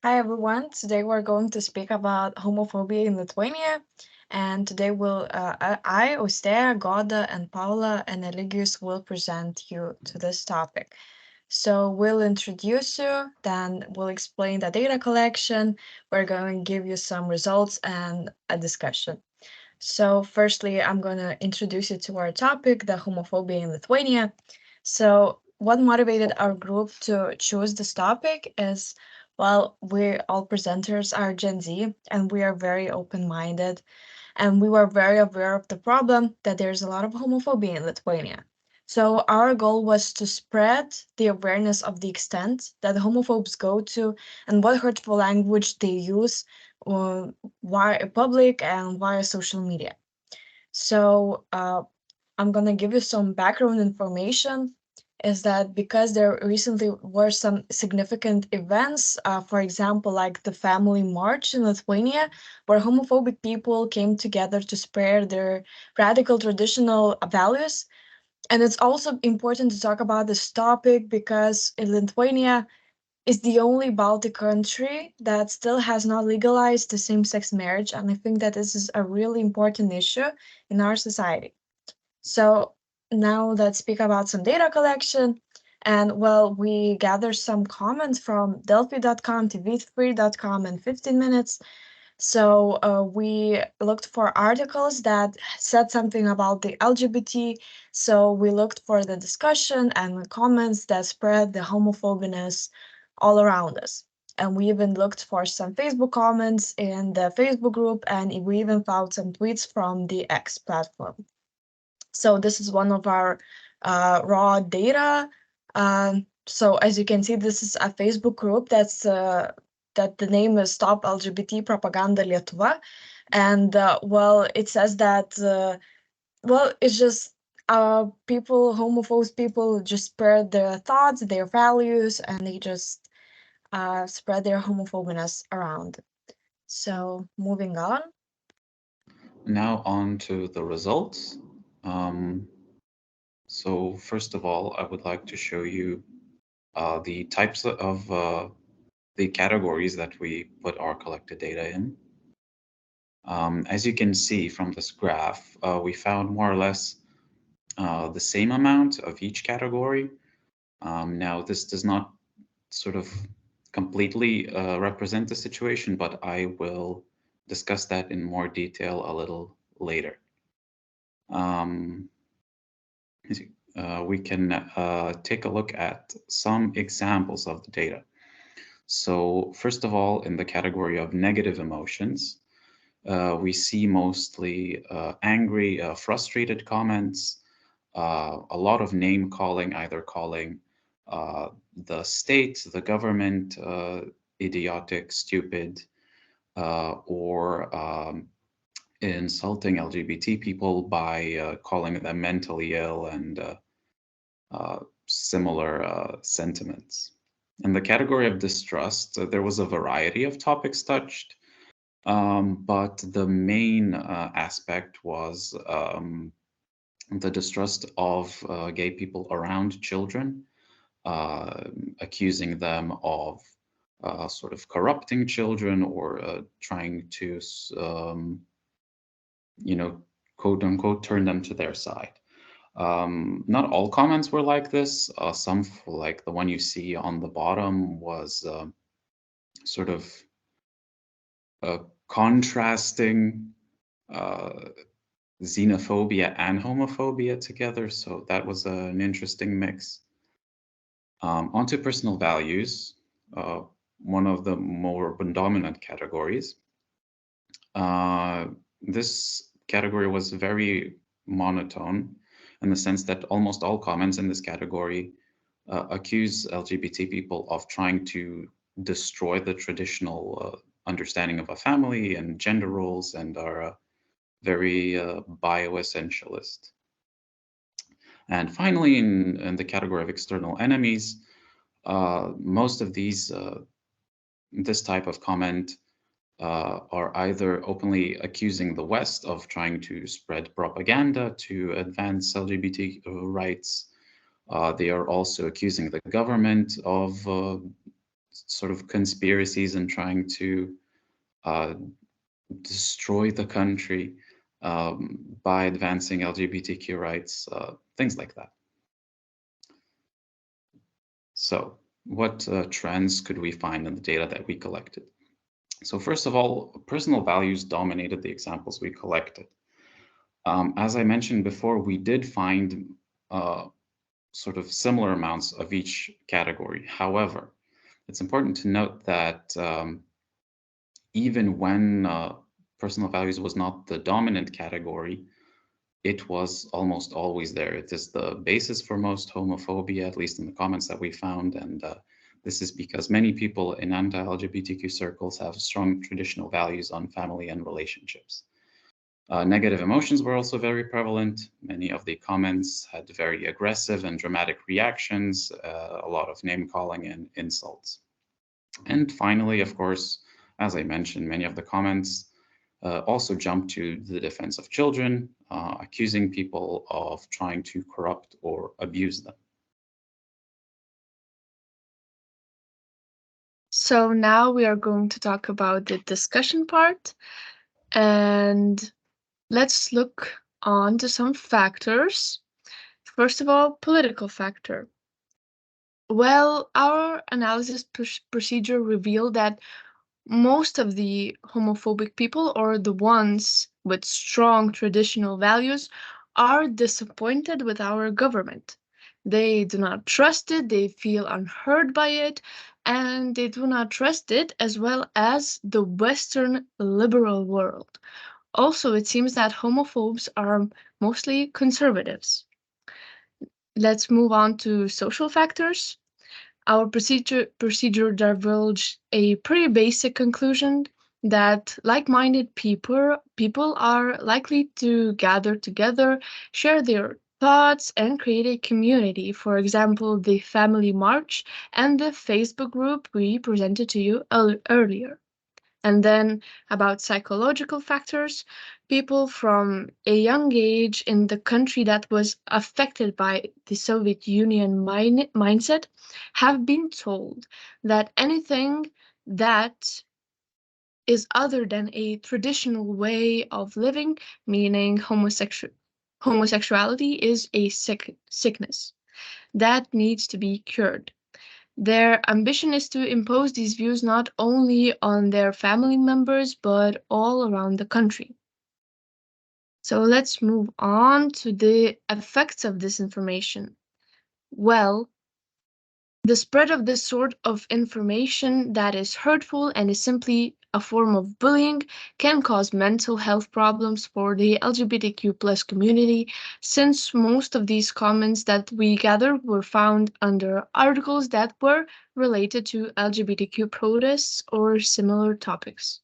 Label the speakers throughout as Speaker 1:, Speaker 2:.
Speaker 1: Hi everyone. Today we're going to speak about homophobia in Lithuania. And today Ostea, Goda, and Paula and Eligius will present you to this topic. So we'll introduce you, then we'll explain the data collection. We're going to give you some results and a discussion. So firstly, I'm going to introduce you to our topic, the homophobia in Lithuania. So what motivated our group to choose this topic is, well, we all presenters are Gen Z and we are very open-minded and we were very aware of the problem that there's a lot of homophobia in Lithuania. So our goal was to spread the awareness of the extent that homophobes go to and what hurtful language they use via public and via social media. So I'm gonna give you some background information. Is that because there recently were some significant events, for example, like the Family March in Lithuania, where homophobic people came together to spread their radical traditional values. And it's also important to talk about this topic because in Lithuania is the only Baltic country that still has not legalized the same-sex marriage, and I think that this is a really important issue in our society. So now let's speak about some data collection. And well, we gathered some comments from Delphi.com, TV3.com, and 15 Minutes. So we looked for articles that said something about the LGBT. So we looked for the discussion and the comments that spread the homophobiness all around us. And we even looked for some Facebook comments in the Facebook group, and we even found some tweets from the X platform. So this is one of our raw data. So as you can see, this is a Facebook group that the name is Stop LGBT Propaganda Lietuva, and well, it says that well, it's just people, homophobes people, just spread their thoughts, their values, and they just spread their homophobiness around. So moving on.
Speaker 2: Now on to the results. Um, so first of all, I would like to show you the types of the categories that we put our collected data in. As you can see from this graph, we found more or less the same amount of each category. Now, this does not sort of completely represent the situation, but I will discuss that in more detail a little later. Um, we can take a look at some examples of the data. So first of all, in the category of negative emotions, we see mostly angry, frustrated comments, a lot of name calling, either calling the state, the government, idiotic, stupid, or insulting LGBT people by calling them mentally ill and similar sentiments. In the category of distrust, there was a variety of topics touched, but the main aspect was the distrust of gay people around children, uh, accusing them of sort of corrupting children or trying to, you know, quote unquote, turn them to their side. Not all comments were like this. Some, like the one you see on the bottom, was sort of contrasting uh, xenophobia and homophobia together. So that was an interesting mix. Onto personal values, uh, one of the more dominant categories. Uh, this category was very monotone in the sense that almost all comments in this category accuse LGBT people of trying to destroy the traditional understanding of a family and gender roles and are very bioessentialist. And finally, in the category of external enemies, most of this type of comment are either openly accusing the West of trying to spread propaganda to advance LGBT rights. They are also accusing the government of sort of conspiracies and trying to destroy the country by advancing LGBTQ rights, things like that. So what trends could we find in the data that we collected? So first of all, personal values dominated the examples we collected. As I mentioned before, we did find sort of similar amounts of each category. However, it's important to note that even when personal values was not the dominant category, it was almost always there. It is the basis for most homophobia, at least in the comments that we found. And this is because many people in anti-LGBTQ circles have strong traditional values on family and relationships. Negative emotions were also very prevalent. Many of the comments had very aggressive and dramatic reactions, a lot of name calling and insults. And finally, of course, as I mentioned, many of the comments also jumped to the defense of children, accusing people of trying to corrupt or abuse them.
Speaker 3: So now we are going to talk about the discussion part, and let's look on to some factors. First of all, political factor. Well, our analysis procedure revealed that most of the homophobic people, or the ones with strong traditional values, are disappointed with our government. They do not trust it, they feel unheard by it, and they do not trust it as well as the Western liberal world. Also, it seems that homophobes are mostly conservatives. Let's move on to social factors. Our procedure divulged a pretty basic conclusion that like-minded people are likely to gather together, share their thoughts, and create a community. For example, the Family March and the Facebook group we presented to you earlier. And then about psychological factors, people from a young age in the country that was affected by the Soviet Union mindset have been told that anything that is other than a traditional way of living, meaning homosexuality, is a sickness that needs to be cured. Their ambition is to impose these views not only on their family members, but all around the country. So let's move on to the effects of disinformation. Well, the spread of this sort of information that is hurtful and is simply a form of bullying can cause mental health problems for the LGBTQ plus community, since most of these comments that we gathered were found under articles that were related to LGBTQ protests or similar topics.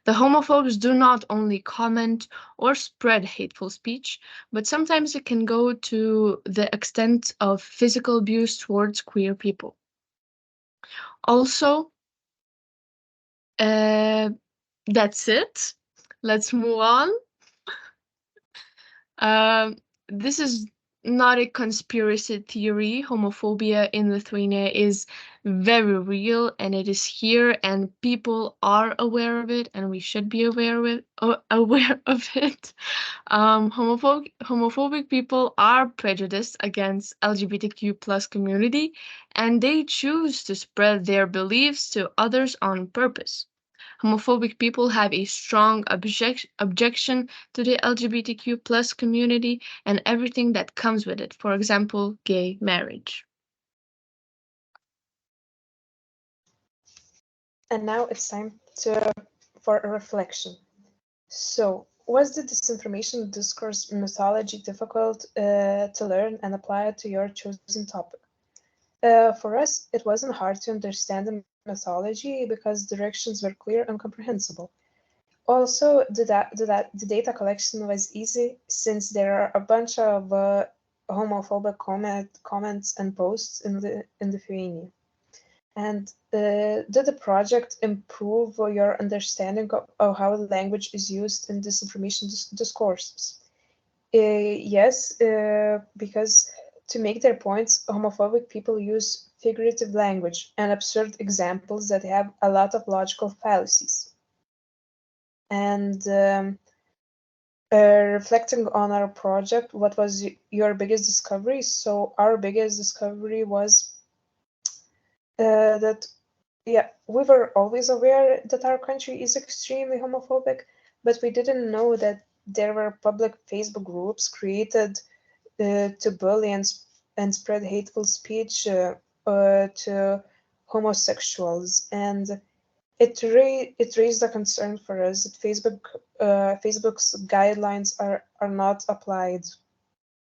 Speaker 3: The homophobes do not only comment or spread hateful speech, but sometimes it can go to the extent of physical abuse towards queer people. Also, uh, that's it. Let's move on. Um, this is not a conspiracy theory. Homophobia in Lithuania is very real and it is here, and people are aware of it, and we should be aware of it. Aware of it. Homophobic people are prejudiced against LGBTQ plus community, and they choose to spread their beliefs to others on purpose. Homophobic people have a strong objection to the LGBTQ plus community and everything that comes with it, for example, gay marriage.
Speaker 1: And now it's time for a reflection. So, was the disinformation discourse methodology difficult to learn and apply to your chosen topic? For us, it wasn't hard to understand the methodology because directions were clear and comprehensible. Also, the data collection was easy since there are a bunch of homophobic comments and posts in Lithuania. And did the project improve your understanding of how language is used in disinformation discourses? Yes, because
Speaker 4: to make their points, homophobic people use figurative language and absurd examples that have a lot of logical fallacies. And reflecting on our project, what was your biggest discovery? So our biggest discovery was that yeah, we were always aware that our country is extremely homophobic, but we didn't know that there were public Facebook groups created to bully and spread hateful speech to homosexuals, and it raised a concern for us that Facebook's guidelines are not applied.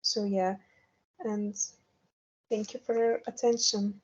Speaker 4: So yeah, and thank you for your attention.